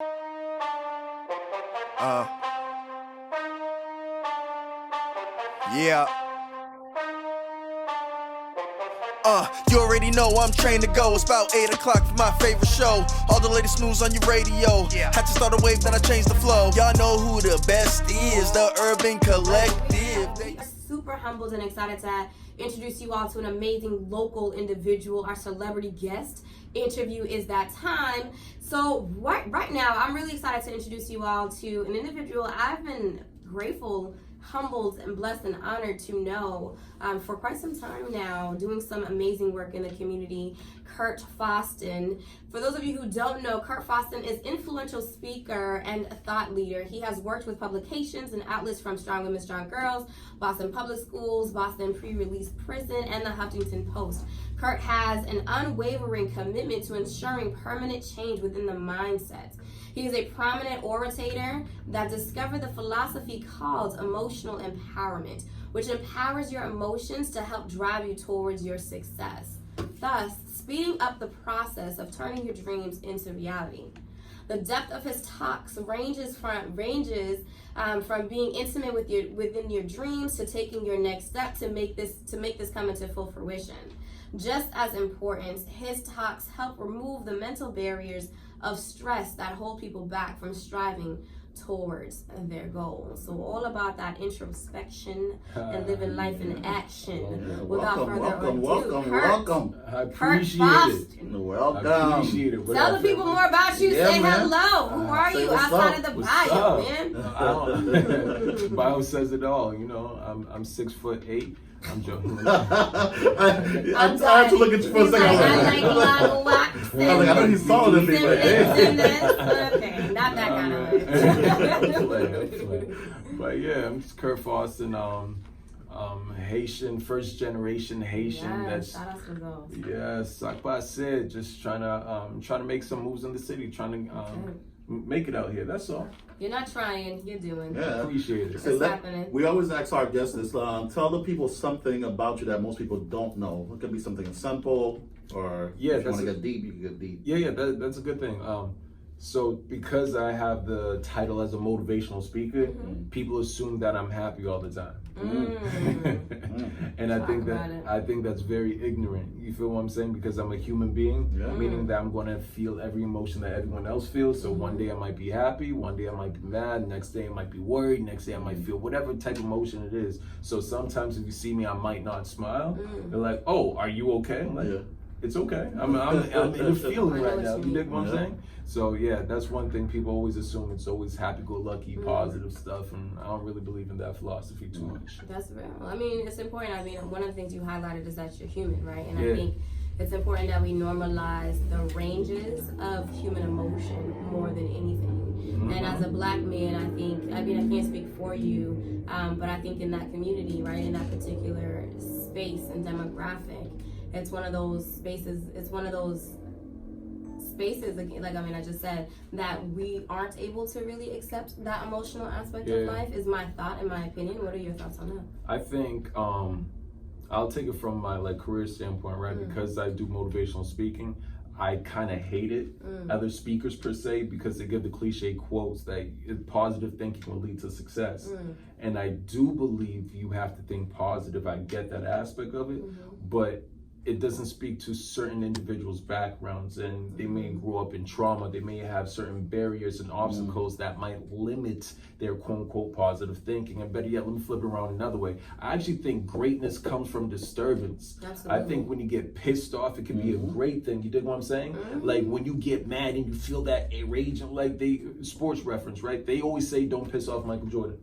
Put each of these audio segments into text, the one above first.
Yeah. You already know I'm trained to go. It's about 8 o'clock for my favorite show. All the latest news on your radio. Had to start a wave, then I changed the flow. Y'all know who the best is, the Urban Collective. Super humbled and excited to introduce you all to an amazing local individual. Our celebrity guest interview is that time. So right now, I'm really excited to introduce you all to an individual I've been grateful, humbled, and blessed and honored to know for quite some time now, doing some amazing work in the community. Kurt Faustin. For those of you who don't know, Kurt Faustin is influential speaker and a thought leader. He has worked with publications and outlets from Strong Women, Strong Girls, Boston Public Schools, Boston Pre-Release Prison, and the Huffington Post. Kurt has an unwavering commitment to ensuring permanent change within the mindset. He is a prominent orator that discovered the philosophy called emotional empowerment, which empowers your emotions to help drive you towards your success, thus speeding up the process of turning your dreams into reality. The depth of his talks ranges from being intimate within your dreams to taking your next step to make this come into full fruition. Just as important, his talks help remove the mental barriers of stress that hold people back from striving towards their goals. So all about that introspection and living life in action. Without further ado, welcome. Kurt I appreciate Faustin. it. Welcome. I appreciate it. Tell the people more about you. Yeah, say man. hello. Who are Say you what's outside up. of the What's bio, up? man? Bio says it all. You know, I'm 6'8". I'm joking. I had to look at you for a second. I like a lot of wax. I know he's taller than me, but Okay, not that kind of way. But yeah, I'm just Kurt Faustin, Haitian, first generation Haitian. Yes, shout out to those. Yes, like I said, just trying to make some moves in the city, trying to make it out here. That's all. You're not trying, you're doing. Yeah. Appreciate it. It's happening. We always ask our guests this, tell the people something about you that most people don't know. It could be something simple, or if you want to get deep, you can get deep. Yeah, that's a good thing. So because I have the title as a motivational speaker, people assume that I'm happy all the time. And I think that's very ignorant. You feel what I'm saying? Because I'm a human being, meaning that I'm going to feel every emotion that everyone else feels. So one day I might be happy, one day I might be mad, next day I might be worried, next day I might feel whatever type of emotion it is. So sometimes if you see me, I might not smile. They're like, "Oh, are you okay?" I'm like, it's okay. I'm in a feeling right now. You dig what I'm saying? So yeah, that's one thing people always assume. It's always happy-go-lucky, positive stuff, and I don't really believe in that philosophy too much. That's real. I mean, it's important. I mean, one of the things you highlighted is that you're human, right? And I think it's important that we normalize the ranges of human emotion more than anything. And as a black man, I can't speak for you, but I think in that community, right, in that particular space and demographic, it's one of those spaces, I just said, that we aren't able to really accept that emotional aspect of life, is my thought and my opinion. What are your thoughts on that? I think I'll take it from my career standpoint, right? Because I do motivational speaking, I kind of hate it, other speakers per se, because they give the cliche quotes that positive thinking will lead to success. And I do believe you have to think positive. I get that aspect of it, but it doesn't speak to certain individuals' backgrounds, and they may grow up in trauma. They may have certain barriers and obstacles that might limit their quote-unquote positive thinking. And better yet, let me flip it around another way. I actually think greatness comes from disturbance. Absolutely. I think when you get pissed off, it can be a great thing. You dig what I'm saying? Like when you get mad and you feel that rage, like they sports reference, right? They always say, "Don't piss off Michael Jordan,"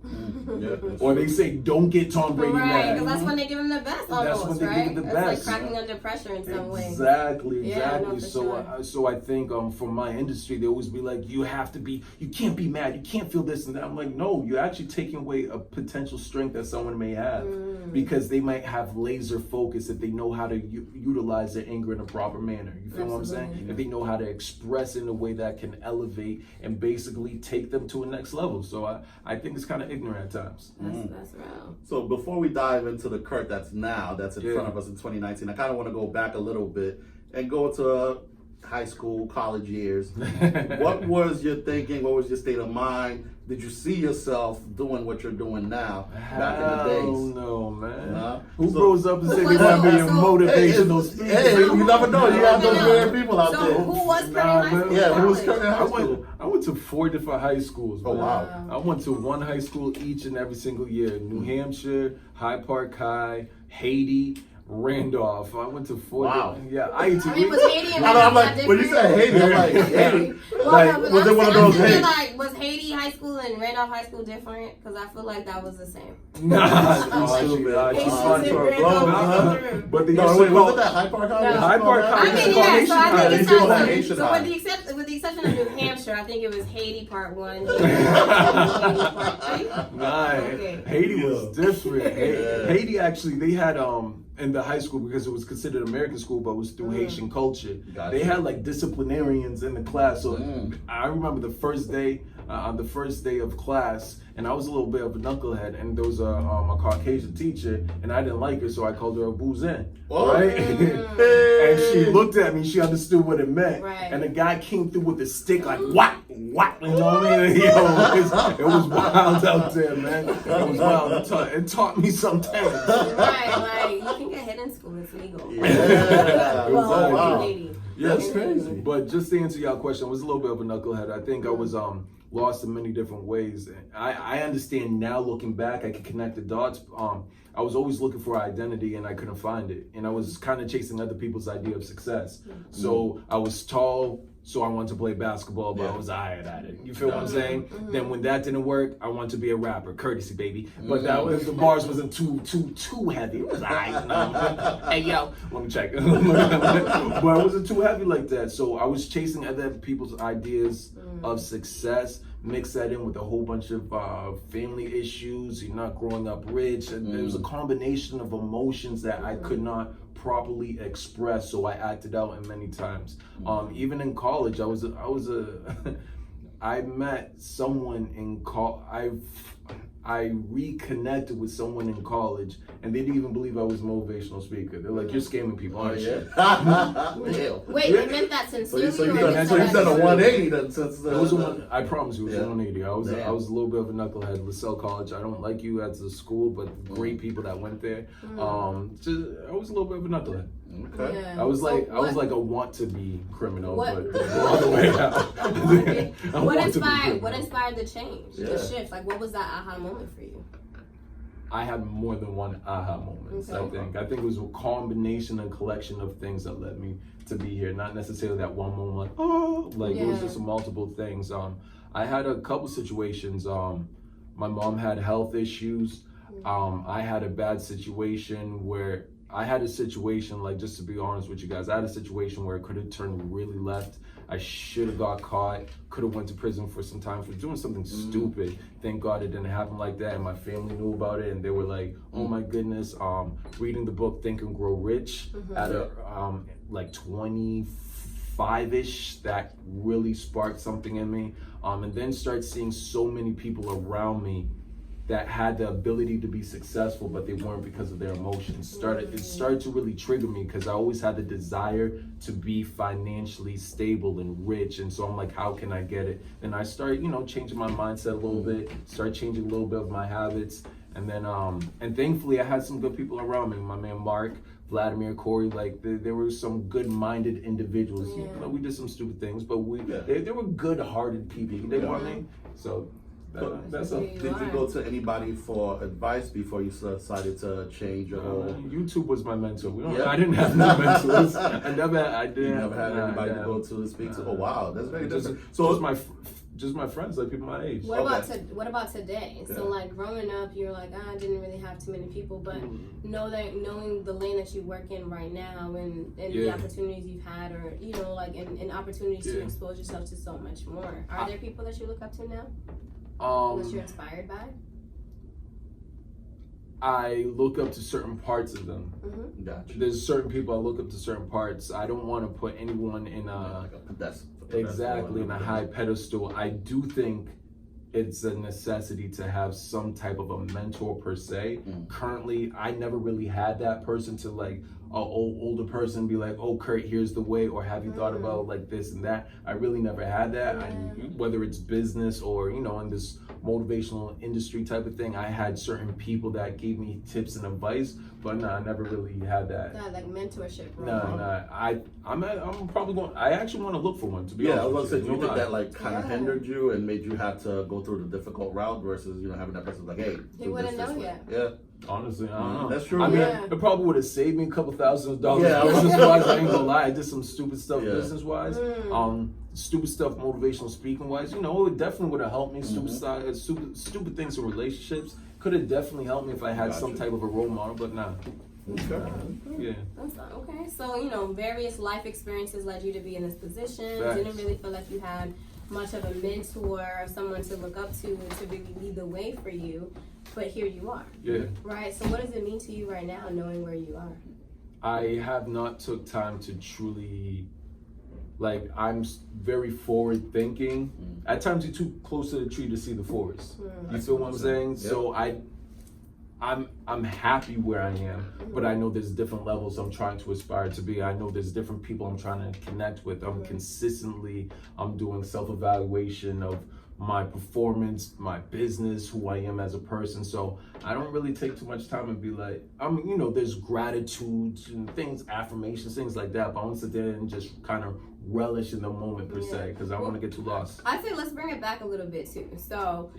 or they say, "Don't get Tom Brady right, mad." Because that's when they give him the best, almost, That's when they right? give him the It's best. like cracking under pressure in some way. Exactly. Yeah, no, for So sure. so I think from my industry, they always be like, you can't be mad, you can't feel this and that. I'm like, no, you're actually taking away a potential strength that someone may have, because they might have laser focus if they know how to utilize their anger in a proper manner. You feel what I'm saying? If they know how to express in a way that can elevate and basically take them to a next level. So I think it's kind of ignorant at times. That's real. So before we dive into the Kurt that's in front of us in 2019, I kind of want to go back a little bit and go to high school, college years. What was your thinking? What was your state of mind? Did you see yourself doing what you're doing now back in the days? No, man. Huh? Who grows up and say they want to be a motivational speaker? Hey, you never know. You have those rare people out there. Who was current high school? Yeah, who was college? current high school? I went to 4 different high schools. Oh, Man. wow. I went to one high school each and every single year. New Hampshire, Hyde Park High, Haiti, Randolph. I went to 4 Wow. different. Yeah, I mean, was Haiti and I'm like, Randolph when you said Haiti, I'm like, Haiti. Well, Like, no, but was it one of those Haiti? Haiti? Like, was Haiti high school and Randolph high school different? Because I feel like that was the same. Nah, Stupid. Haiti's Fun in for a Randolph, globe, huh? different. But they No, used wait, to was call it that Hyde Park High? No. Hyde Park High. I mean, It's yeah, called so I High. think They it's call that not, Haitian so High. with the exception of New Hampshire, I think it was Haiti part 1, Haiti part 3. Nah, Okay. Haiti was different. Yeah. Haiti actually, they had in the high school, because it was considered American school, but it was through Haitian culture. Gotcha. They had like disciplinarians in the class. So Mm. I remember the first day of class, and I was a little bit of a knucklehead, and there was a Caucasian teacher, and I didn't like her, so I called her a bouzin. Oh. Right? And she looked at me, she understood what it meant. Right. And the guy came through with a stick like, what? You know what I mean? Yo, it was wild out there, man. It was wild. It taught me something. Right, like, you can get hit in school, it's legal. Yeah. Well, Oh, wow. in Haiti. That's crazy. But just to answer your question, I was a little bit of a knucklehead. I think I was lost in many different ways. I understand now, looking back, I can connect the dots. I was always looking for identity and I couldn't find it. And I was kind of chasing other people's idea of success. So I was tall, so I wanted to play basketball, but I was alright at it. You feel what I'm saying? Then when that didn't work, I wanted to be a rapper, courtesy baby. But that was, the bars wasn't too heavy. It was alright. You know? Hey yo, let me check. But it wasn't too heavy like that. So I was chasing other people's ideas of success. Mix that in with a whole bunch of family issues. You're not growing up rich, and there was a combination of emotions that I could not properly express, so I acted out in many times. Even in college, I met someone in I reconnected with someone in college, and they didn't even believe I was a motivational speaker. They're like, "You're scamming people, aren't you?" Wait, you meant that sincerely? So you or done, you so you said done that a 180 then since It was I promise you, it was Yeah. 180. I was Damn. a little bit of a knucklehead. LaSalle College. I don't like you as a school, but great people that went there. I was a little bit of a knucklehead. Okay. Yeah. I was So like what- a want to be criminal, What- but all the way out. What inspired the change, Yeah. the shift? Like, what was that aha moment for you? I had more than one aha moments. Okay. I think it was a combination and collection of things that led me to be here. Not necessarily that one moment, like it was Yeah. just multiple things. I had a couple situations. My mom had health issues. I had a bad situation where like, just to be honest with you guys, I had a situation where it could have turned really left. I should have got caught, could have went to prison for some time for doing something stupid. Thank God it didn't happen like that, and my family knew about it, and they were like, oh my goodness, reading the book Think and Grow Rich at a like 25-ish, that really sparked something in me. And then start seeing so many people around me that had the ability to be successful, but they weren't because of their emotions. It started to really trigger me, because I always had the desire to be financially stable and rich. And so I'm like, how can I get it? Then I started, changing my mindset a little bit, start changing a little bit of my habits. And then, and thankfully I had some good people around me. My man Mark, Vladimir, Corey, like there were some good-minded individuals. Yeah. We did some stupid things, but they were good-hearted people. You know what I mean? So that's a. Did you go to anybody for advice before you decided to change your whole? YouTube was my mentor. Yeah. I didn't have no mentors. I didn't. You never had anybody to go to speak to? Oh wow, that's very different. So just my friends, like people my age. What about today? Yeah. So like growing up, you're like, I didn't really have too many people, but knowing the lane that you work in right now and the opportunities you've had, or and opportunities to expose yourself to so much more. Are there people that you look up to now? That you're inspired by? I look up to certain parts of them. Gotcha. There's certain people I look up to certain parts. I don't want to put anyone in a high pedestal. I do think it's a necessity to have some type of a mentor per se. Currently, I never really had that person to like, older person be like, oh, Kurt, here's the way, or have you thought about like this and that. I really never had that. Whether it's business or, you know, in this motivational industry type of thing, I had certain people that gave me tips and advice, but no, I never really had that. Not like mentorship. I'm probably going. I actually want to look for one, to be honest. I was with going to say, you. do you think that like kind of hindered you and made you have to go through the difficult route versus, you know, having that person like, hey, he wouldn't know yet. Yeah. Honestly, I don't know. That's true. I mean, it probably would have saved me a couple $1,000s business-wise. I ain't gonna lie. I did some stupid stuff business-wise. Stupid stuff motivational speaking-wise. You know, it definitely would have helped me. Stupid things in relationships could have definitely helped me if I had some type of a role model, but nah. Okay. Yeah. That's not okay. So, you know, various life experiences led you to be in this position. Facts. Didn't really feel like you had much of a mentor or someone to look up to really lead the way for you. But here you are. Yeah. Right. So what does it mean to you right now, knowing where you are? I have not took time to truly, like, I'm very forward thinking. At times you're too close to the tree to see the forest. You feel what I'm saying? Yep. So I'm happy where I am, but I know there's different levels I'm trying to aspire to be. I know there's different people I'm trying to connect with. I'm doing self-evaluation of my performance, my business, who I am as a person. So I don't really take too much time and be like, you know, there's gratitudes and things, affirmations, things like that, but I want to sit there and just kind of relish in the moment per se, because I don't want to get too lost. I say let's bring it back a little bit too. So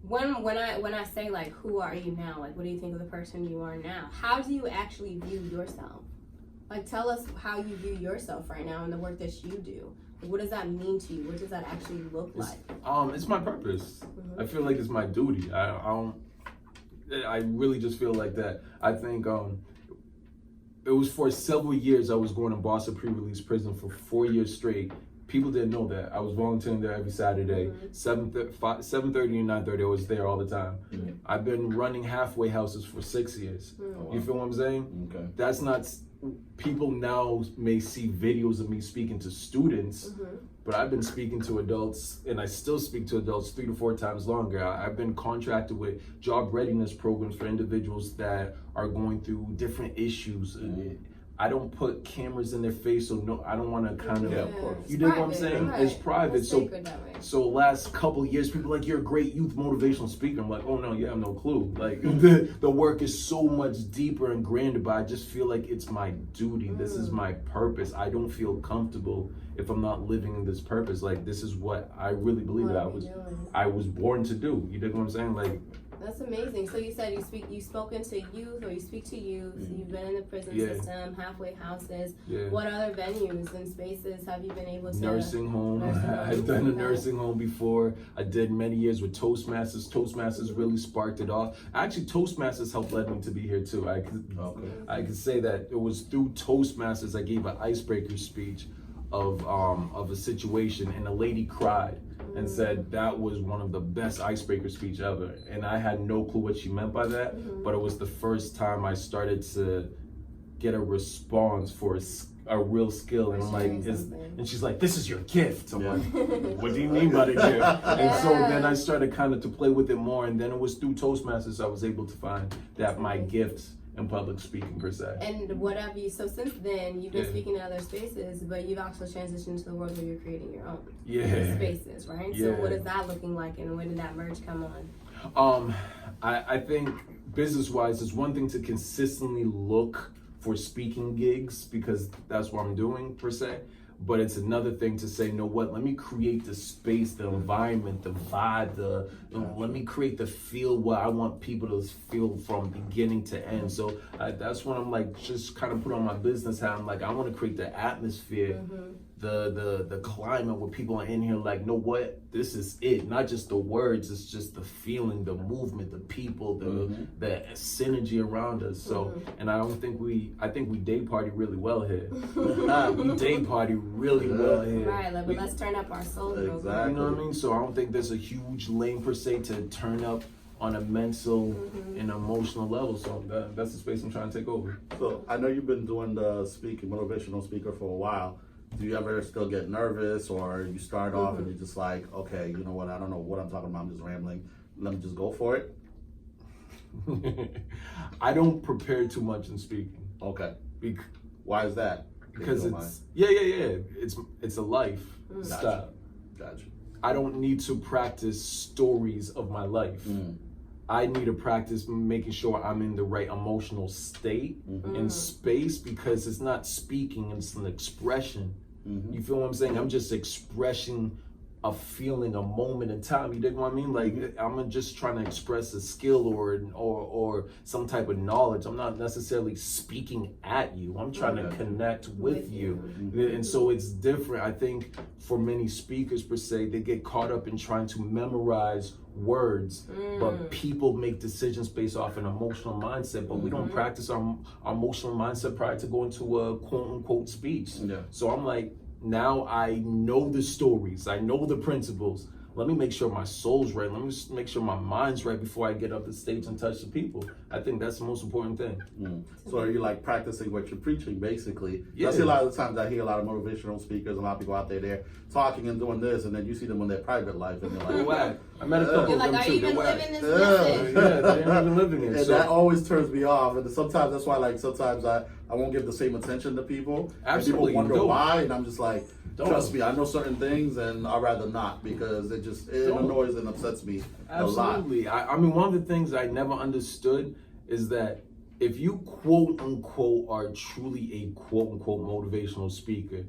when I say like, who are you now? Like, what do you think of the person you are now? How do you actually view yourself? Like, tell us how you view yourself right now and the work that you do. What does that mean to you? What does that actually look like? It's my purpose. I feel like it's my duty. I really just feel like that. I think it was for several years I was going to Boston pre-release prison for 4 years straight. People didn't know that. I was volunteering there every Saturday. 7:30 and 9:30, I was there all the time. I've been running halfway houses for 6 years. You feel what I'm saying? Okay. That's not... People now may see videos of me speaking to students, but I've been speaking to adults, and I still speak to adults 3 to 4 times longer. I've been contracted with job readiness programs for individuals that are going through different issues. I don't put cameras in their face, so no, I don't want to kind of, you dig what I'm saying? Right. It's private. So last couple of years, people are like, you're a great youth motivational speaker. I'm like, oh no, you have no clue. Like the work is so much deeper and grander, but I just feel like it's my duty. This is my purpose. I don't feel comfortable if I'm not living in this purpose. Like, this is what I really believe that I was born to do. You dig what I'm saying? Like, that's amazing. So you said you've spoken to youth, or you speak to youth. You've been in the prison system, halfway houses. What other venues and spaces have you been able to? Nursing home. I've done a nursing home before. I did many years with Toastmasters. Toastmasters really sparked it off. Actually, Toastmasters helped lead me to be here too. I could say that it was through Toastmasters I gave an icebreaker speech of a situation, and a lady cried and said that was one of the best icebreaker speech ever. And I had no clue what she meant by that, but it was the first time I started to get a response for a real skill. And I'm like, and she's like, this is your gift. I'm like, what do you mean by the gift? And so then I started kind of to play with it more, and then it was through Toastmasters I was able to find that my gift in public speaking per se. And what have you, so since then you've been speaking in other spaces, but you've actually transitioned to the world where you're creating your own spaces, right? So what is that looking like, and when did that merge come on? I think business-wise, it's one thing to consistently look for speaking gigs, because that's what I'm doing per se. But it's another thing to say, you know what, let me create the space, the environment, the vibe, let me create the feel what I want people to feel from beginning to end. So that's when I'm like, just kind of put on my business hat. I'm like, I want to create the atmosphere, the climate where people are in here like, know what, this is it. Not just the words, it's just the feeling, the movement, the people, the synergy around us. So, and I think we day party really well here. We day party really well here. Right, like, but let's turn up our soul. Exactly. You know what I mean? So I don't think there's a huge lane per se to turn up on a mental and emotional level. So that's the space I'm trying to take over. So I know you've been doing the motivational speaker for a while. Do you ever still get nervous, or you start off and you're just like, okay, you know what, I don't know what I'm talking about, I'm just rambling, let me just go for it? I don't prepare too much in speaking. Okay. Bec- Why is that? because it's it's a life style. Gotcha. I don't need to practice stories of my life. I need to practice making sure I'm in the right emotional state and space, because it's not speaking, it's an expression. You feel what I'm saying? I'm just expressing a feeling, a moment in time. You dig what I mean? Like I'm just trying to express a skill or some type of knowledge. I'm not necessarily speaking at you. I'm trying to connect with you. And so it's different. I think for many speakers per se, they get caught up in trying to memorize words, but people make decisions based off an emotional mindset, but we don't practice our emotional mindset prior to going to a quote unquote speech. So I'm like, now I know the stories, I know the principles. Let me make sure my soul's right. Let me just make sure my mind's right before I get up the stage and touch the people. I think that's the most important thing. So are you like practicing what you're preaching, basically? Yeah. I see a lot of the times I hear a lot of motivational speakers, a lot of people out there, they're talking and doing this, and then you see them in their private life, and they're like, whack. I met a couple You're of like, them are too. you even They're whack. living this message? Yeah, they ain't even living it. and So that always turns me off. And sometimes that's why, like, sometimes I won't give the same attention to people. Absolutely, And people wonder why, and I'm just like, Don't. trust me, I know certain things, and I'd rather not, because it annoys and upsets me a lot. absolutely. I mean, one of the things I never understood is that if you quote unquote are truly a quote unquote motivational speaker,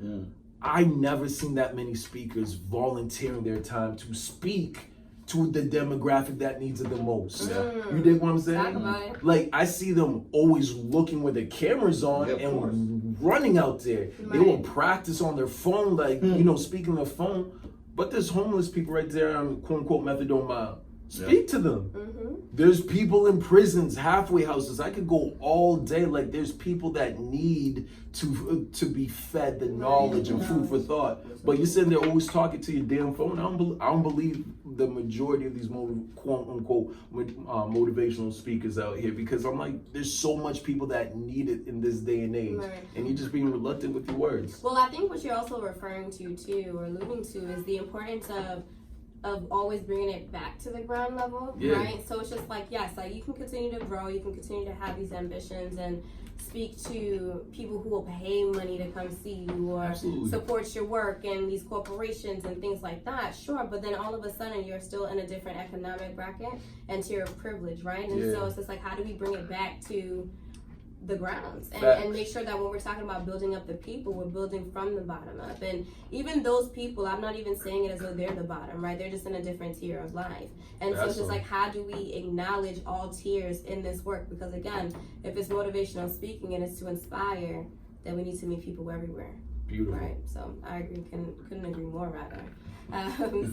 I never seen that many speakers volunteering their time to speak to the demographic that needs it the most. You dig what I'm saying? Talk about it. Like, I see them always looking where the camera's on and running out there. They will practice on their phone, like, you know, speaking on their phone. But there's homeless people right there on quote unquote methadone mile. Speak to them. There's people in prisons, halfway houses. I could go all day. Like, there's people that need to be fed the knowledge and food for thought. But you're sitting there always talking to your damn phone. I don't believe the majority of these quote unquote motivational speakers out here, because I'm like, there's so much people that need it in this day and age, and you're just being reluctant with your words. Well, I think what you're also referring to too, or alluding to, is the importance of always bringing it back to the ground level, right? So it's just like, yes, like you can continue to grow, you can continue to have these ambitions and speak to people who will pay money to come see you or support your work and these corporations and things like that, sure, but then all of a sudden you're still in a different economic bracket and tier of privilege, right? And so it's just like, how do we bring it back to the grounds and make sure that when we're talking about building up the people, we're building from the bottom up. And even those people, I'm not even saying it as though they're the bottom, right? They're just in a different tier of life. And so it's just like, how do we acknowledge all tiers in this work? Because again, if it's motivational speaking and it's to inspire, then we need to meet people everywhere. Beautiful. Right? So I agree, couldn't agree more, rather.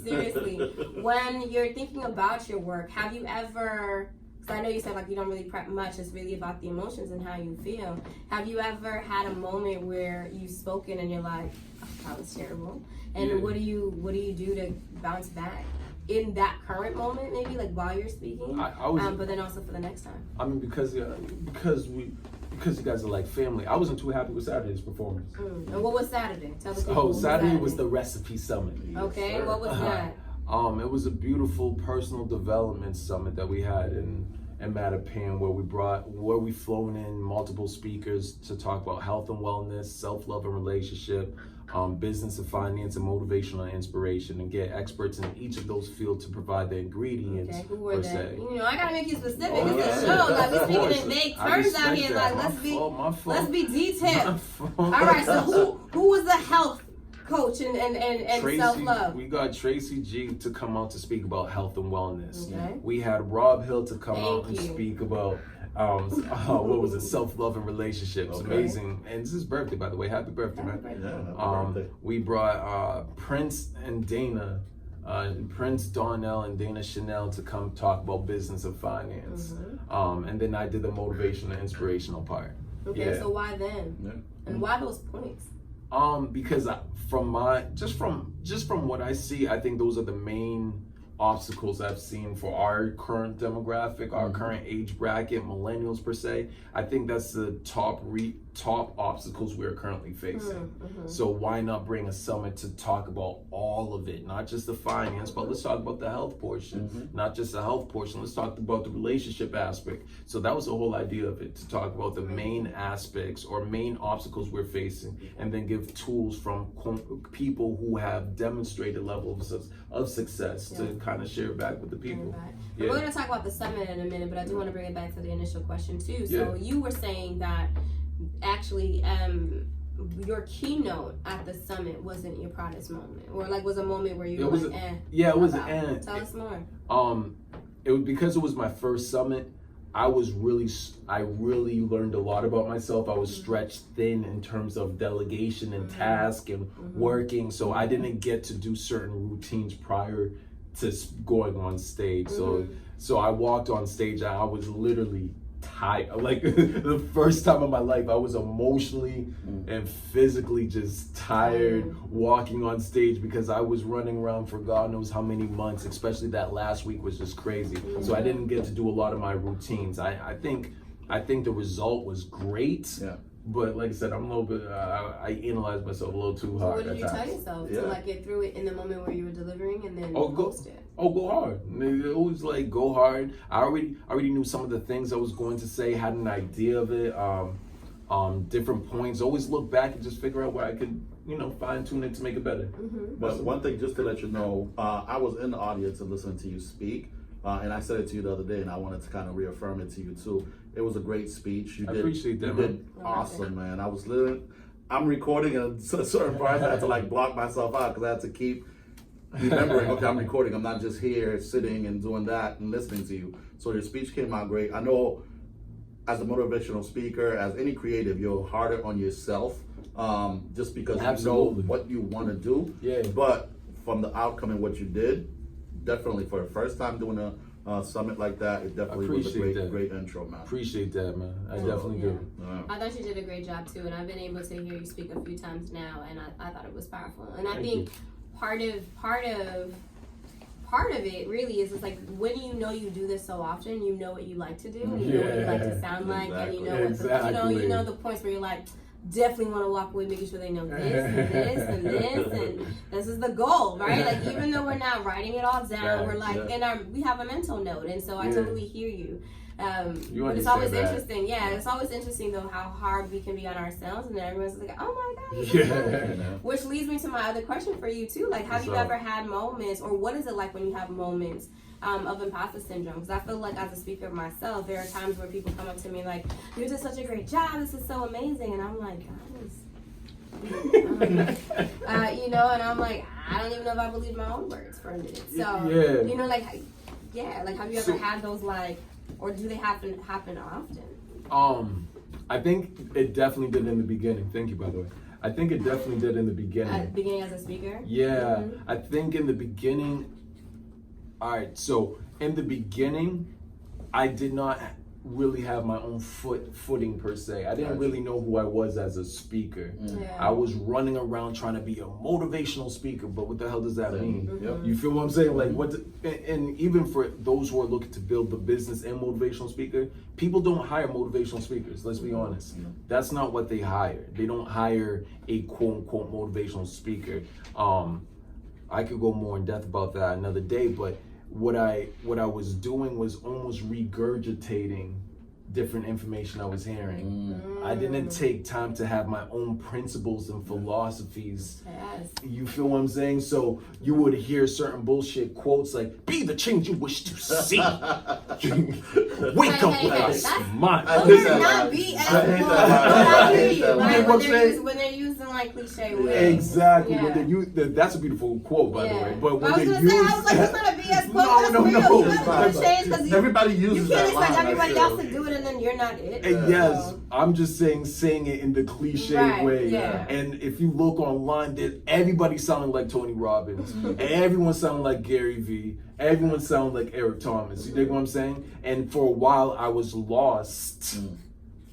Seriously, when you're thinking about your work, have you ever, I know you said like you don't really prep much, it's really about the emotions and how you feel. Have you ever had a moment where you've spoken and you're like, oh, that was terrible? And what do you do to bounce back in that current moment, maybe like while you're speaking? But then also for the next time. I mean, because you guys are like family. I wasn't too happy with Saturday's performance. And what was Saturday? Tell the people. Oh, Saturday was the recipe summit. Okay, what was that? It was a beautiful personal development summit that we had in Mattapan, where we flown in multiple speakers to talk about health and wellness, self-love and relationship, business and finance, and motivational and inspiration, and get experts in each of those fields to provide the ingredients. Okay, who were they? Se. You know, I gotta make you specific. It's a show. Like we're speaking in vague terms out here. That. Like let's be detailed. All right. So who was the health coach and Tracy, self-love? We got Tracy G to come out to speak about health and wellness. Okay. We had Rob Hill to come out and speak about what was it, self-love and relationships. Amazing. And it's his birthday, by the way. Happy birthday, man. Happy birthday. We brought Prince and Dana, Prince Darnell and Dana Chanel to come talk about business and finance. And then I did the motivational and inspirational part. Okay, so why then? And why those points? Because from what I see, I think those are the main obstacles I've seen for our current demographic, our current age bracket, millennials per se. I think that's the top obstacles we're currently facing. So why not bring a summit to talk about all of it, not just the finance, but let's talk about the health portion, not just the health portion, let's talk about the relationship aspect. So that was the whole idea of it, to talk about the main aspects or main obstacles we're facing, and then give tools from people who have demonstrated levels of success to kind of share back with the people. We're going to talk about the summit in a minute, but I do want to bring it back to the initial question too. So you were saying that actually your keynote at the summit wasn't your proudest moment, or like was a moment where you were like, it was tell us more. It was because it was my first summit. I really learned a lot about myself. I was stretched thin in terms of delegation and task and working, so I didn't get to do certain routines prior to going on stage. So I walked on stage and I was literally tired. Like the first time in my life, I was emotionally and physically just tired walking on stage, because I was running around for God knows how many months, especially that last week was just crazy. So I didn't get to do a lot of my routines. I think the result was great. But like I said, I'm a little bit, I analyzed myself a little too hard. What did you tell yourself to like get through it in the moment where you were delivering and then post it? Go hard. It was like, go hard. I already knew some of the things I was going to say, had an idea of it, different points. Always look back and just figure out where I could, fine tune it to make it better. But one thing, just to let you know, I was in the audience and listening to you speak. And I said it to you the other day, and I wanted to kind of reaffirm it to you too. It was a great speech. I appreciate that, you did awesome, man. I'm recording, and at a certain point I had to like block myself out because I had to keep remembering, okay, I'm recording. I'm not just here sitting and doing that and listening to you. So your speech came out great. I know as a motivational speaker, as any creative, you're harder on yourself just because you know what you want to do. But from the outcome and what you did, definitely for the first time doing a summit like that, it definitely was a great intro, man. Appreciate that, man. I definitely do. I thought you did a great job too, and I've been able to hear you speak a few times now, and I thought it was powerful. And I think part of it really is, it's like when you know you do this so often, you know what you like to do, and you know what you like to sound like, and you know what you know the points where you're like, definitely want to walk away making sure they know this and this and this, and this is the goal, right? Like even though we're not writing it all down, we're like we have a mental note, and so I totally hear you. But it's always interesting. It's always interesting though how hard we can be on ourselves, and then everyone's like, oh my gosh. Which leads me to my other question for you too. Like, have you ever had moments, or what is it like when you have moments of imposter syndrome? Because I feel like as a speaker myself, there are times where people come up to me like, you did such a great job, this is so amazing, and I'm like, and I'm like, I don't even know if I believe my own words for a minute. So like have you ever had those, like, or do they happen often? I think it definitely did in the beginning. Thank you, by the way. I think it definitely did in the beginning. At the beginning as a speaker? I think in the beginning. All right, so in the beginning, I did not really have my own footing per se. I didn't really know who I was as a speaker. I was running around trying to be a motivational speaker, but what the hell does that mean? You feel what I'm saying? Like and even for those who are looking to build the business and motivational speaker, people don't hire motivational speakers, let's be honest. That's not what they hire. They don't hire a quote unquote motivational speaker. I could go more in depth about that another day, but what I was doing was almost regurgitating different information I was hearing. I didn't take time to have my own principles and philosophies. You feel what I'm saying? So you would hear certain bullshit quotes like, be the change you wish to see. Wake up with a smile. Those are not BS quotes. When they're using like cliche words. Exactly. That's a beautiful quote, by the way. But when I was like, that's not a BS quote. No. Everybody uses that line. You can't expect everybody else to do it and then you're not it. Yes, I'm just saying it in the cliche way. And if you look online, everybody sounding like Tony Robbins. And everyone sounding like Gary Vee. Everyone sounding like Eric Thomas. You dig what I'm saying? And for a while, I was lost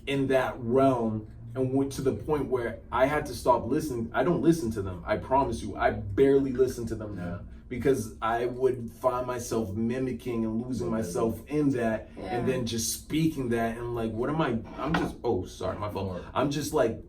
in that realm, and went to the point where I had to stop listening. I don't listen to them. I promise you. I barely listen to them now. because I would find myself mimicking and losing myself in that, and then just speaking that, and like, what am I? I'm just, oh, sorry, my fault. I'm just like,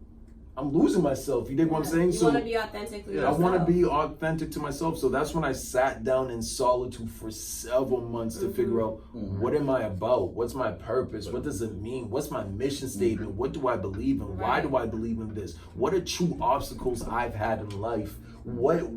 I'm losing myself. You dig what I'm saying? You want to be authentic to yourself. I want to be authentic to myself. So that's when I sat down in solitude for several months to figure out, what am I about? What's my purpose? What does it mean? What's my mission statement? What do I believe in? Why do I believe in this? What are true obstacles I've had in life? What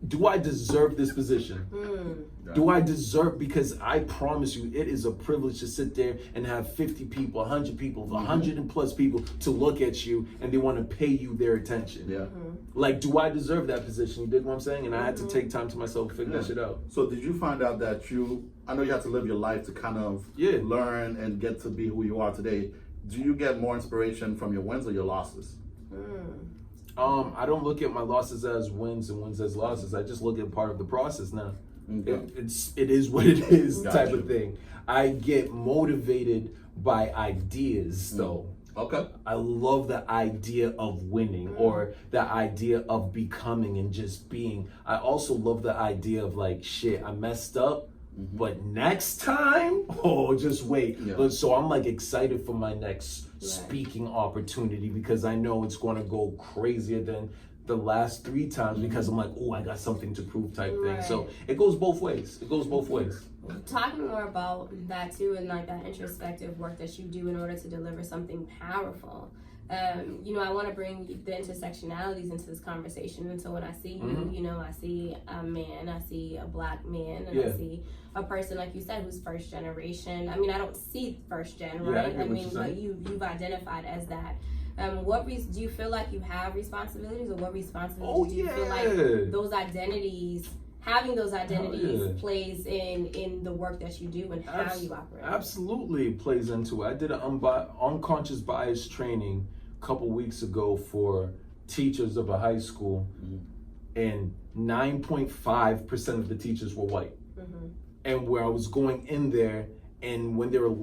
do I deserve this position? Do I deserve, because I promise you, it is a privilege to sit there and have 50 people, 100 people, 100 and plus people to look at you and they want to pay you their attention. Like, do I deserve that position? You dig what I'm saying? And I had to take time to myself to figure that shit out. So did you find out that I know you have to live your life to kind of learn and get to be who you are today. Do you get more inspiration from your wins or your losses? I don't look at my losses as wins and wins as losses. I just look at part of the process now. It is what it is type of thing. I get motivated by ideas though. Okay. I love the idea of winning or the idea of becoming and just being. I also love the idea of like, shit, I messed up, but next time, just wait. So I'm like excited for my next speaking opportunity because I know it's going to go crazier than the last 3 times because I'm like, I got something to prove type thing. So it goes both ways. Talking more about that too, and like that introspective work that you do in order to deliver something powerful. I want to bring the intersectionalities into this conversation. And so when I see you, I see a man, I see a black man, and I see a person, like you said, who's first generation. I mean, I don't see first gen, right? I mean, but you've identified as that. Do you feel like you have responsibilities, or what responsibilities do you feel like those identities, having those identities plays in the work that you do and how you operate? Absolutely plays into it. I did an unconscious bias training a couple weeks ago for teachers of a high school, and 9.5% of the teachers were white. And where I was going in there, and when they were,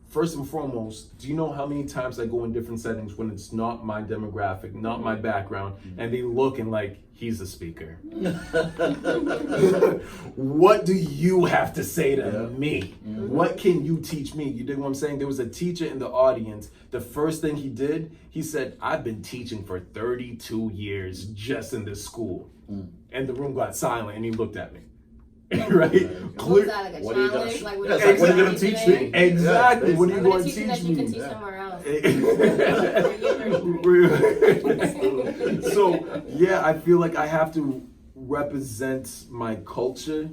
first and foremost, do you know how many times I go in different settings when it's not my demographic, not my background, and they look and like, he's a speaker. What do you have to say to me? What can you teach me? You dig what I'm saying? There was a teacher in the audience. The first thing he did, he said, I've been teaching for 32 years just in this school. And the room got silent and he looked at me. Right? Was that like a challenge? What are you going to teach me? Exactly. What are you going to teach that me? You can teach somewhere else. So, I feel like I have to represent my culture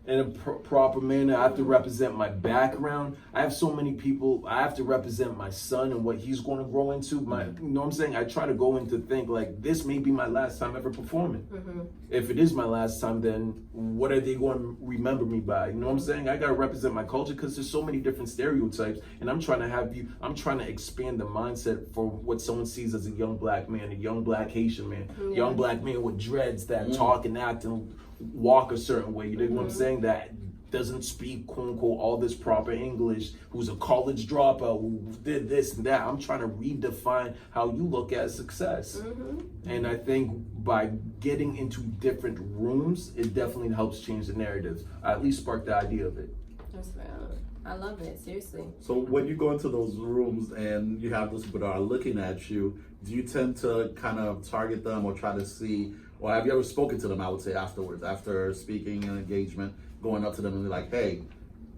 in a proper manner. I have to represent my background. I have so many people. I have to represent my son and what he's going to grow into. You know what I'm saying? I try to go in to think like, this may be my last time ever performing. If it is my last time, then what are they going to remember me by? You know what I'm saying? I got to represent my culture because there's so many different stereotypes, and I'm trying to expand the mindset for what someone sees as a young black man, a young black Haitian man, young black man with dreads that talk and act and walk a certain way. You dig what I'm saying? That doesn't speak, quote unquote, all this proper English, who's a college dropout, who did this and that. I'm trying to redefine how you look at success. And I think by getting into different rooms, it definitely helps change the narrative. I at least spark the idea of it. That's right. I love it, seriously. So when you go into those rooms and you have those people that are looking at you, do you tend to kind of target them or try to see, or have you ever spoken to them, I would say, afterwards, after speaking and engagement, going up to them and be like, hey,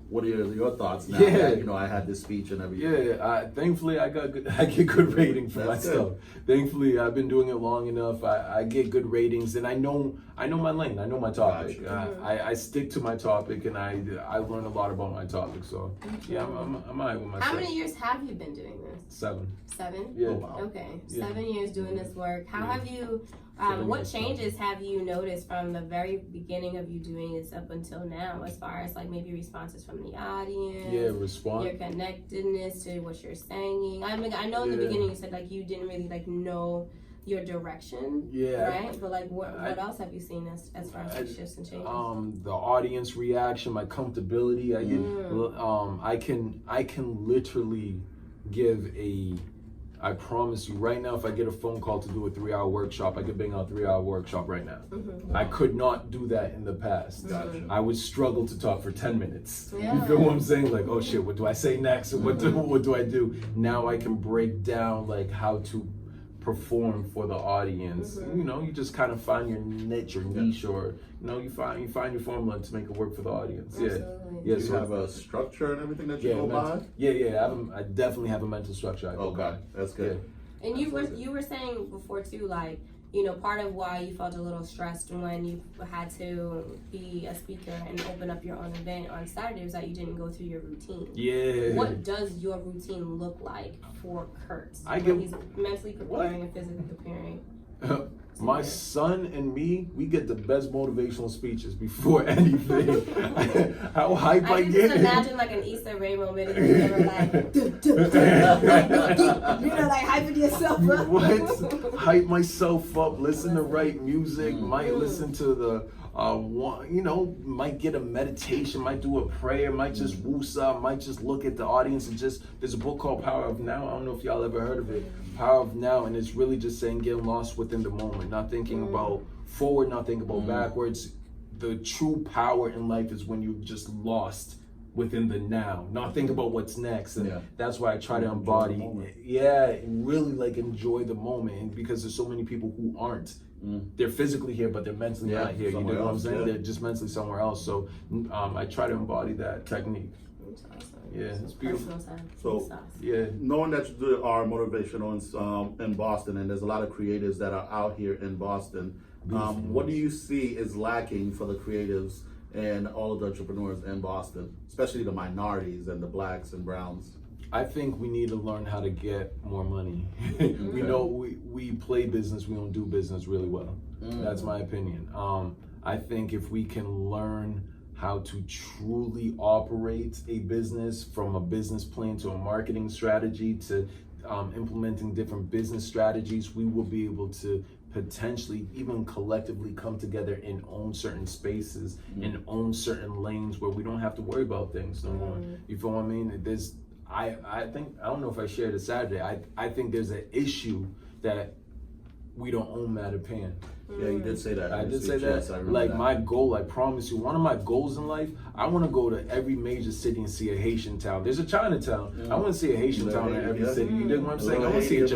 what are your thoughts now that, I had this speech and everything? Thankfully I get good rating for my stuff. Thankfully I've been doing it long enough. I get good ratings, and I know my lane. I know my topic. I stick to my topic, and I learn a lot about my topic. So I'm all right with myself. How many years have you been doing this? 7. 7? Yeah. Oh, wow. Okay. 7 years doing this work. How have you? What changes have you noticed from the very beginning of you doing this up until now, as far as like maybe responses from the audience? Your connectedness to what you're saying. I mean, I know in the beginning you said like you didn't really like know your direction. Right? But like what else have you seen as far as shifts and changes? The audience reaction, my comfortability. I can literally give I promise you, right now, if I get a phone call to do a 3-hour workshop, I could bang out a 3-hour workshop right now. I could not do that in the past. Gotcha. I would struggle to talk for 10 minutes. Yeah. You feel what I'm saying? Like, oh shit, what do I say next? What do I do? Now I can break down like how to perform for the audience. You know, you just kind of find your niche or niche, or you know, you find your formula to make it work for the audience. Absolutely. Yeah. Do you have a structure and everything that you go by? Yeah. I definitely have a mental structure. I go by. Okay, that's good. And you were saying before too, like, you know, part of why you felt a little stressed when you had to be a speaker and open up your own event on Saturday was that you didn't go through your routine. Yeah. What does your routine look like for Kurt? He's mentally preparing and physically preparing. My son and me, we get the best motivational speeches before anything. How hype I can get. just imagine like an Easter rainbow minute and you were like, you know, like hyping yourself up. What? Hype myself up, listen to right music, might listen to the you know, might get a meditation, might do a prayer, might just woosah, might just look at the audience and just, there's a book called Power of Now. I don't know if y'all ever heard of it. Power of Now, and it's really just saying getting lost within the moment, not thinking about forward, not thinking about backwards. The true power in life is when you're just lost within the now, not think about what's next. And that's why I try to embody, really like enjoy the moment. And because there's so many people who aren't. They're physically here, but they're mentally not here. You know what I'm saying? They're just mentally somewhere else. So I try to embody that technique. Yeah, it's beautiful. So, knowing that you do our motivational in Boston, and there's a lot of creatives that are out here in Boston, what do you see is lacking for the creatives and all of the entrepreneurs in Boston, especially the minorities and the blacks and browns? I think we need to learn how to get more money. We know we play business, we don't do business really well. That's my opinion. I think if we can learn how to truly operate a business, from a business plan to a marketing strategy to implementing different business strategies, we will be able to potentially even collectively come together and own certain spaces and own certain lanes where we don't have to worry about things no more. You feel what I mean? I think, I don't know if I shared it Saturday, I think there's an issue that we don't own Mattapan. Yeah, you did say that. I did say that. Like my goal, I promise you, one of my goals in life, I want to go to every major city and see a Haitian town. There's a Chinatown. I want to see a Haitian town in every city. You dig what I'm saying? I want to see a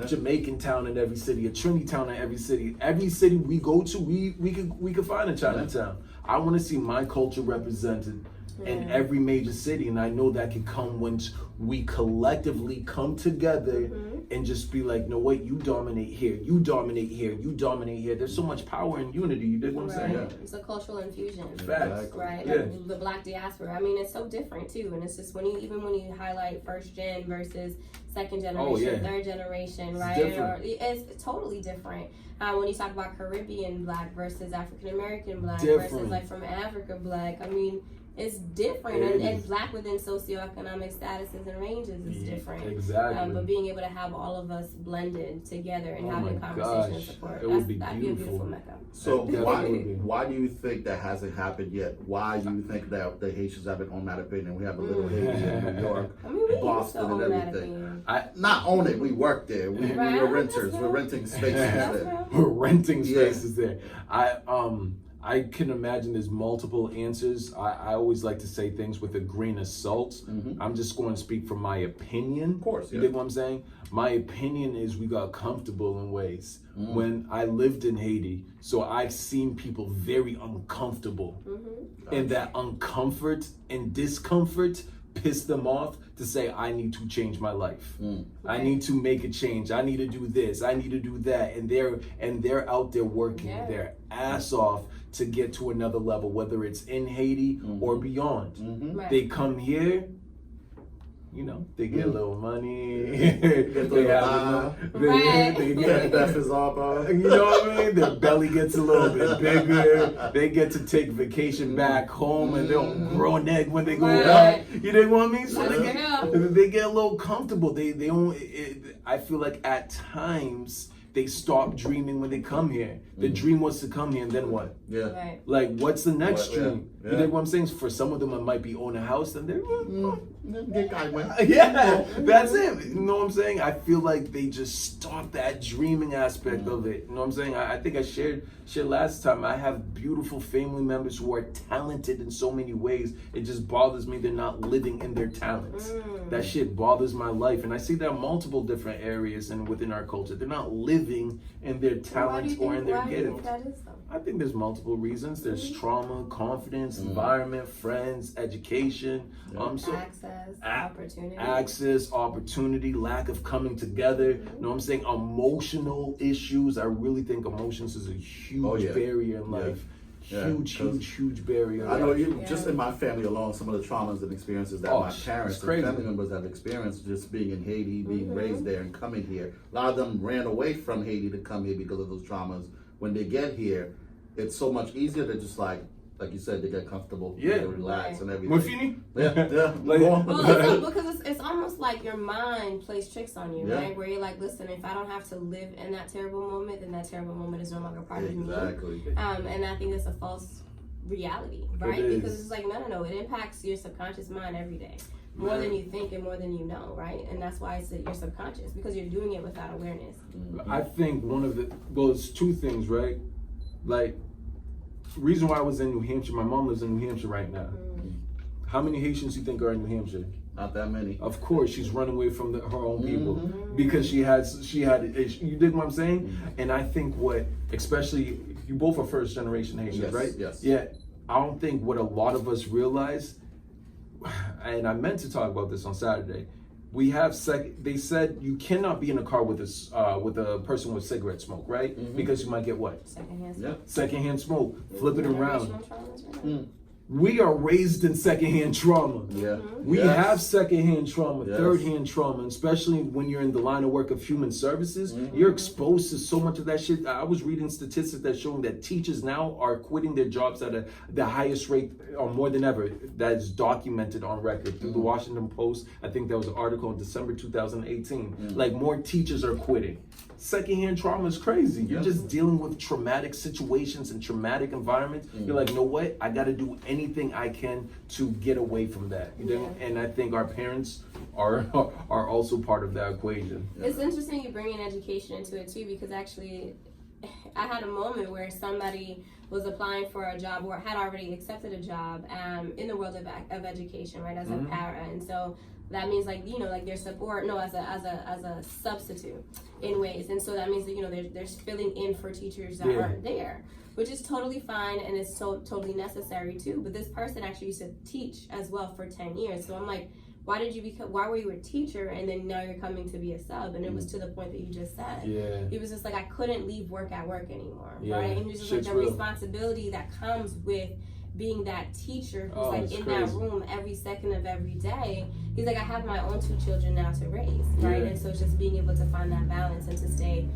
Jamaican town in every city, a Trini town in every city. Every city we go to, we could find a Chinatown. I want to see my culture represented in every major city, and I know that can come once we collectively come together and just be like, no wait, you dominate here, you dominate here, you dominate here. There's so much power in unity. You dig what I'm saying? It's a cultural infusion. Facts. Right? Yeah. Like the black diaspora. I mean, it's so different too, and it's just when you highlight first gen versus second generation, third generation, right? It's totally different. When you talk about Caribbean black versus African American black versus like from Africa black, I mean, it's different, and black within socioeconomic statuses and ranges is different. Exactly. But being able to have all of us blended together and having conversation and support, that'd be a beautiful Mecca. So why do you think that hasn't happened yet? Why do you think that the Haitians have their own Mattapan and we have a little Haiti in New York, Boston, and everything? Not own it. We work there. We're renters. We're renting spaces there. We're renting spaces there. I can imagine there's multiple answers. I always like to say things with a grain of salt. I'm just going to speak from my opinion. Of course, You dig what I'm saying? My opinion is we got comfortable in ways. When I lived in Haiti, so I've seen people very uncomfortable. And that uncomfort and discomfort piss them off to say, I need to change my life. I need to make a change. I need to do this. I need to do that. And they're out there working their ass off to get to another level, whether it's in Haiti or beyond. They come here, you know, they get a little money. They have they get is all about. You know what I mean? Their belly gets a little bit bigger. They get to take vacation back home, and they don't grow an egg when they go out. You know what I mean? So they get a little comfortable. They don't. I feel like at times they stop dreaming when they come here. The dream was to come here, and then what? Yeah. Right. Like, what's the next What- yeah, dream? yeah. You know what I'm saying? For some of them, it might be own a house, and they're Get guy went. yeah, that's it. You know what I'm saying? I feel like they just stop that dreaming aspect of it. You know what I'm saying? I think I shared last time. I have beautiful family members who are talented in so many ways. It just bothers me they're not living in their talents. That shit bothers my life, and I see that in multiple different areas and within our culture. They're not living in their talents or in their why do you think gifts. that is though? I think there's multiple reasons. There's trauma, confidence, environment, friends, education. So access, opportunity, lack of coming together. You know what I'm saying? Emotional issues. I really think emotions is a huge barrier in life. Huge barrier. I know you just in my family alone, some of the traumas and experiences that my parents and family members have experienced just being in Haiti, being raised there and coming here. A lot of them ran away from Haiti to come here because of those traumas. When they get here, it's so much easier to just like you said, they get comfortable, they relax and everything. Well, because it's almost like your mind plays tricks on you, right? Where you're like, listen, if I don't have to live in that terrible moment, then that terrible moment is no longer part of me. Exactly. And I think it's a false reality, right? Because it's like, no, it impacts your subconscious mind every day. More than you think and more than you know, right? And that's why it's your subconscious, because you're doing it without awareness. I think it's two things, right? Like, reason why I was in New Hampshire, my mom lives in New Hampshire right now. How many Haitians do you think are in New Hampshire? Not that many. Of course, she's running away from her own people because she had you dig what I'm saying? And I think especially you both are first generation Haitians, right? Yes. Yeah. I don't think what a lot of us realize, and I meant to talk about this on Saturday. We have they said you cannot be in a car with a person with cigarette smoke, right? Because you might get what? Secondhand smoke. Secondhand smoke. Flip it around. Generational traumas, We are raised in secondhand trauma. We have secondhand trauma, third-hand trauma, especially when you're in the line of work of human services. You're exposed to so much of that shit. I was reading statistics that showing that teachers now are quitting their jobs at the highest rate, or more than ever. That is documented on record through the Washington Post. I think there was an article in December 2018. Like, more teachers are quitting. Secondhand trauma is crazy. You're just dealing with traumatic situations and traumatic environments. You're like, you know what? I got to do anything I can to get away from that. You know? And I think our parents are also part of that equation. It's interesting you bring in education into it too, because actually I had a moment where somebody was applying for a job or had already accepted a job in the world of education, right, as a para, and so that means like their support as a substitute in ways, and so that means that they're filling in for teachers that aren't there, which is totally fine and it's so totally necessary too. But this person actually used to teach as well for 10 years, so I'm like, why were you a teacher and then now you're coming to be a sub? And it was to the point that you just said. It was just like, I couldn't leave work at work anymore, right? And it was just like the responsibility that comes with being that teacher who's in that room every second of every day. He's like, I have my own 2 children now to raise, right? And so it's just being able to find that balance and to stay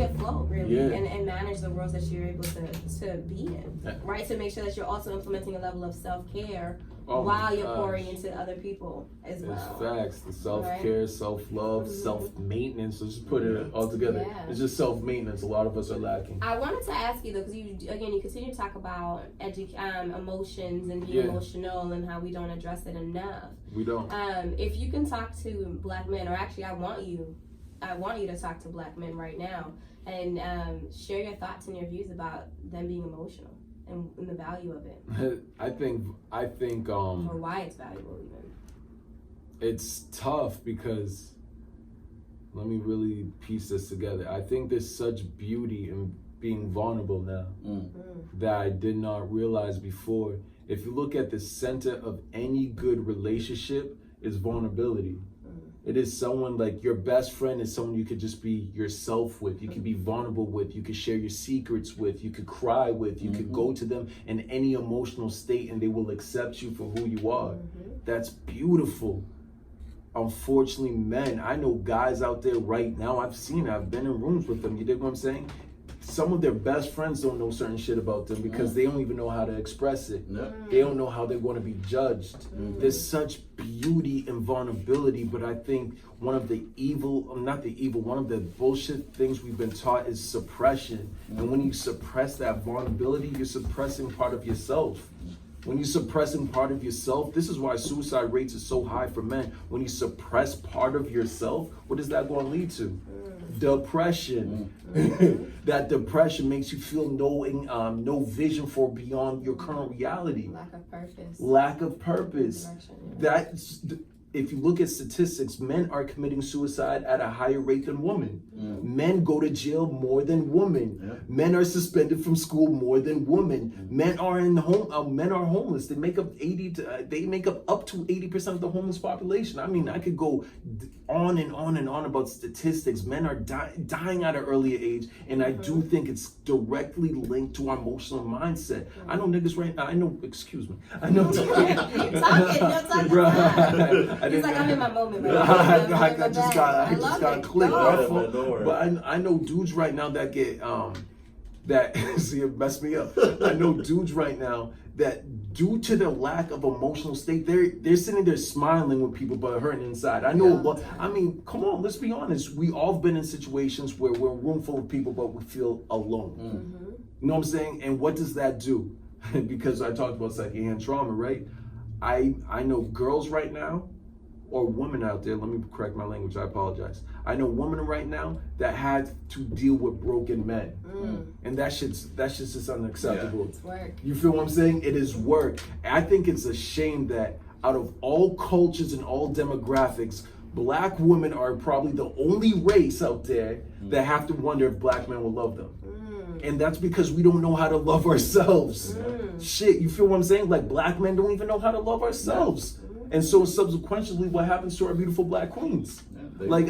afloat, really, and manage the worlds that you're able to be in, right? To make sure that you're also implementing a level of self-care while you're pouring into other people as well. It's facts. The self-care, self-love, self-maintenance. So just put it all together. It's just self-maintenance. A lot of us are lacking. I wanted to ask you though, because you continue to talk about emotions and being emotional and how we don't address it enough. We don't. If you can talk to Black men, or actually I want you to talk to Black men right now and share your thoughts and your views about them being emotional and the value of it. I think or why it's valuable even. It's tough because, let me really piece this together. I think there's such beauty in being vulnerable now that I did not realize before. If you look at the center of any good relationship, is vulnerability. It is someone like your best friend is someone you could just be yourself with. You could be vulnerable with. You could share your secrets with. You could cry with. You could go to them in any emotional state and they will accept you for who you are. That's beautiful. Unfortunately, men, I know guys out there right now, I've been in rooms with them. You dig what I'm saying? some of their best friends don't know certain shit about them because they don't even know how to express it. They don't know how they're going to be judged. There's such beauty and vulnerability, but I think one of the one of the bullshit things we've been taught is suppression. And when you suppress that vulnerability, you're suppressing part of yourself. When you're suppressing part of yourself, this is why suicide rates are so high for men. When you suppress part of yourself, what is that going to lead to? Depression. That depression makes you feel no vision for beyond your current reality. Lack of purpose. That's if you look at statistics, men are committing suicide at a higher rate than women. Men go to jail more than women. Men are suspended from school more than women. Men are men are homeless. They make up up to 80% of the homeless population. I mean, I could go on and on and on about statistics. Men are dying at an earlier age, and I do think it's directly linked to our emotional mindset. I know niggas right now. I know He's like, I'm in my moment. I just got clicked. But I know dudes right now that get see, it messed me up. I know dudes right now that due to their lack of emotional state, they're sitting there smiling with people but hurting inside. I know. I mean, come on, let's be honest. We all been in situations where we're in a room full of people but we feel alone. You know what I'm saying? And what does that do? Because I talked about secondhand trauma, right? I know girls right now, or women out there, let me correct my language, I apologize. I know women right now that had to deal with broken men. And that shit's just unacceptable. It's work. You feel what I'm saying? It is work. I think it's a shame that out of all cultures and all demographics, black women are probably the only race out there that have to wonder if black men will love them. And that's because we don't know how to love ourselves. Shit, you feel what I'm saying? Like, black men don't even know how to love ourselves. And so subsequently, what happens to our beautiful black queens? We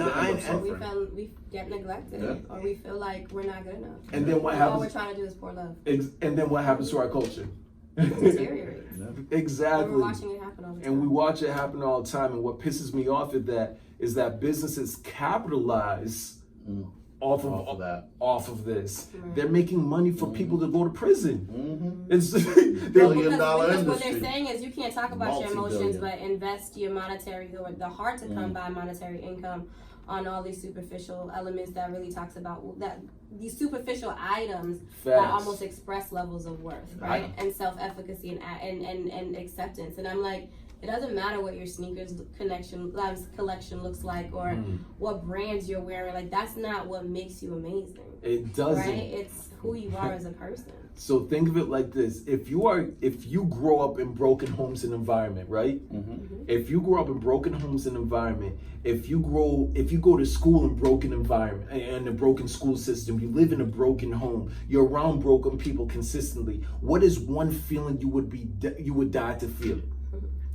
get neglected, or we feel like we're not good enough. And then what happens? All we're trying to do is pour love. And then what happens to our culture? It deteriorates. Exactly. And we're watching it happen all the time. And we watch it happen all the time. And what pisses me off is that businesses capitalize off of this. They're making money for people to go to prison. It's billion-dollar industry. What they're saying is you can't talk about your emotions, but invest your monetary or the hard to come by monetary income on all these superficial elements that really talks about that these superficial items that almost express levels of worth, right? And self-efficacy and acceptance. And I'm like, it doesn't matter what your sneakers collection looks like or what brands you're wearing. Like, that's not what makes you amazing. It doesn't. Right? It's who you are as a person. So think of it like this: if you grow up in broken homes and environment, right? If you grow up in broken homes and environment, if you go to school in broken environment and a broken school system, you live in a broken home, you're around broken people consistently. What is one feeling you would die to feel?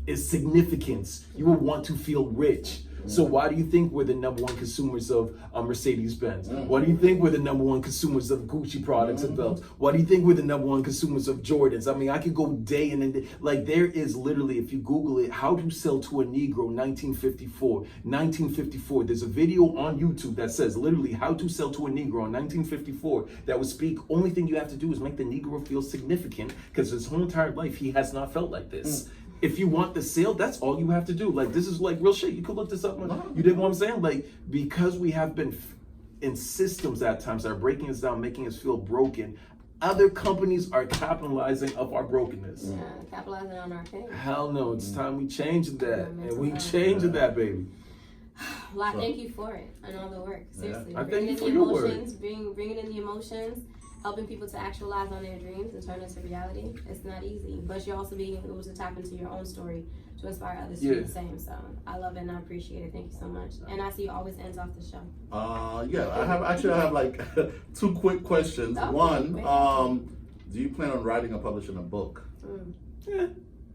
Is significance. You will want to feel rich. So why do you think we're the number one consumers of Mercedes-Benz? Why do you think we're the number one consumers of Gucci products and belts? Why do you think we're the number one consumers of Jordans? I mean, I could go day in and day. Like, there is literally, if you Google it, how to sell to a Negro 1954. There's a video on YouTube that says literally how to sell to a Negro in 1954 that would speak, only thing you have to do is make the Negro feel significant because his whole entire life he has not felt like this. If you want the sale, that's all you have to do. Like, this is like real shit. You could look this up. You dig what I'm saying? Like, because we have been in systems at times that are breaking us down, making us feel broken, other companies are capitalizing of our brokenness. Yeah, capitalizing on our pain. Hell no, it's time we change that. And we change that, baby. Well, I thank you for it and all the work. Seriously. I thank you for your work. Bringing in the emotions, helping people to actualize on their dreams and turn into reality. It's not easy, but you're also being able to tap into your own story to inspire others to do the same. So I love it and I appreciate it. Thank you so much. And I see you always ends off the show. I have like two quick questions. One, do you plan on writing or publishing a book? Yeah.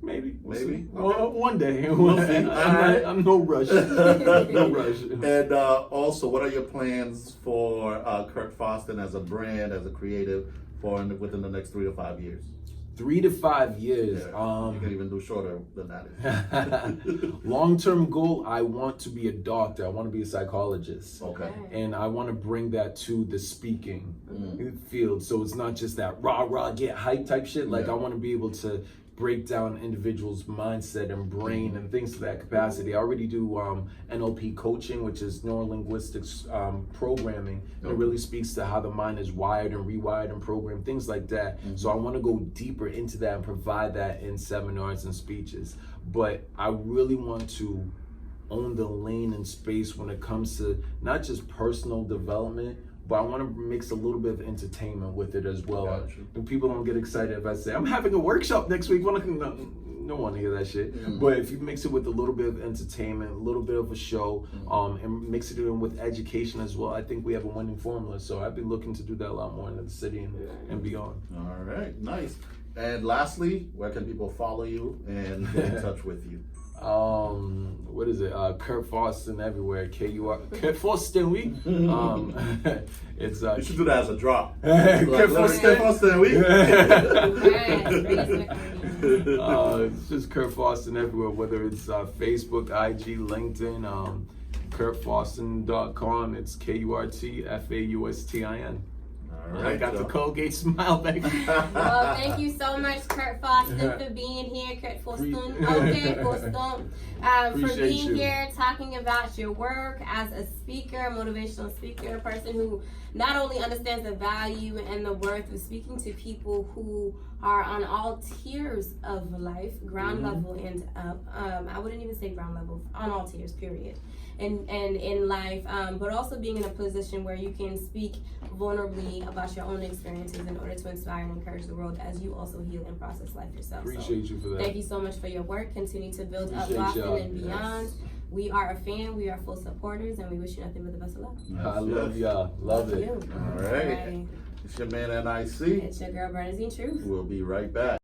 Maybe. Okay. Well, one day. We'll see. I'm no rush. No rush. And also, what are your plans for Kurt Faustin as a brand, as a creative, within the next 3 to 5 years? 3 to 5 years. Yeah, you can even do shorter than that. Long-term goal, I want to be a doctor. I want to be a psychologist. Okay. And I want to bring that to the speaking field. So it's not just that rah, get hype type shit. Like, I want to be able to break down individuals' mindset and brain and things to that capacity. I already do NLP coaching, which is neuro-linguistics programming. And it really speaks to how the mind is wired and rewired and programmed, things like that. So I want to go deeper into that and provide that in seminars and speeches. But I really want to own the lane and space when it comes to not just personal development, but I want to mix a little bit of entertainment with it as well. Gotcha. And people don't get excited if I say, I'm having a workshop next week. No one hear that shit. But if you mix it with a little bit of entertainment, a little bit of a show, and mix it in with education as well, I think we have a winning formula. So I've been looking to do that a lot more in the city and beyond. All right, nice. And lastly, where can people follow you and get in touch with you? What is it? Kurt Faustin everywhere. KUR. Kurt Faustin, we. It's You should do that as a drop. Kurt Faustin, we. It's just Kurt Faustin everywhere, whether it's Facebook, IG, LinkedIn, KurtFaustin.com. It's KurtFaustin. All right, I got the Colgate smile back. Well, thank you so much, Kurt Faustin, for being here. Kurt Faustin. Okay, Faustin. For Appreciate being you. here, talking about your work as a speaker, a motivational speaker, a person who not only understands the value and the worth of speaking to people who are on all tiers of life, ground level and up. I wouldn't even say ground level, on all tiers, period. And in life, but also being in a position where you can speak vulnerably about your own experiences in order to inspire and encourage the world as you also heal and process life yourself. Appreciate you for that. Thank you so much for your work. Continue to build Appreciate up Boston y'all. and beyond. We are a fan. We are full supporters, and we wish you nothing but the best of luck. I love y'all. Love it. You. All right. It's your man, NIC. It's your girl, Bernadine Truth. We'll be right back.